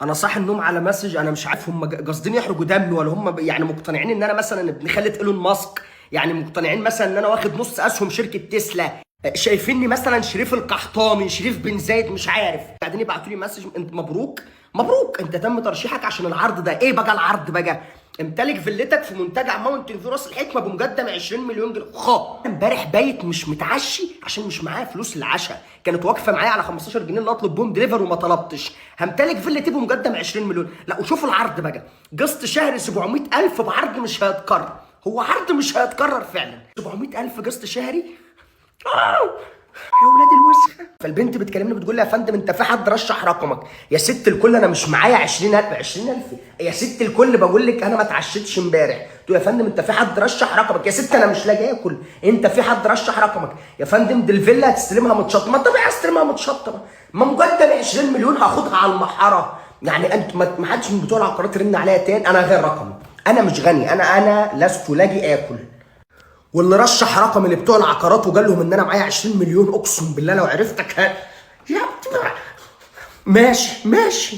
انا صاحي النوم على مسج، انا مش عارف هم قاصدين يحرقوا دمي ولا هم يعني مقتنعين ان انا مثلا ابن خالة ايلون ماسك، يعني مقتنعين مثلا ان انا واخد نص اسهم شركة تسلا، شايفيني مثلا شريف القحطاني، شريف بن زايد، مش عارف. بعدين يبعتوا لي مسج انت مبروك مبروك، انت تم ترشيحك عشان العرض ده. ايه بقى العرض بقى؟ امتلك فيلتك في منتجع ماونتن في راس الحكمه بمقدم 20 مليون جنيه. امبارح بايت مش متعشي عشان مش معايا فلوس العشاء، كانت واقفه معايا على 15 جنيه اللي اطلب بهم دليفر وما طلبتش. همتلك فيلتي بمقدم 20 مليون. لا وشوفوا العرض بقى، قسط شهري 700,000 بعرض مش هيتكرر. هو عرض مش هيتكرر فعلا، 700,000 قسط شهري. يا ولاد الوسخه. فالبنت بتكلمني بتقول لي يا فندم انت في حد رشح رقمك؟ يا ست الكل انا مش معايا 20,000. 20,000 يا ست الكل، بقول لك انا ما اتعشتش امبارح. قلت له يا فندم انت في حد رشح رقمك؟ يا ست انا مش لاقي اكل، انت في حد رشح رقمك؟ يا فندم دي الفيلا هتستلمها متشطبه. ما طبيعي استلمها متشطبه، ما مقدم 20 مليون هاخدها على المحاره. يعني انت ما حدش من بتوع العقارات يرن عليا تاني، انا غير رقمي، انا مش غني، انا لست لاقي اكل. واللي رشح رقم اللي بتوع العقارات وقال لهم ان انا معايا 20 مليون، اقسم بالله لو عرفتك يا ماشي ماشي.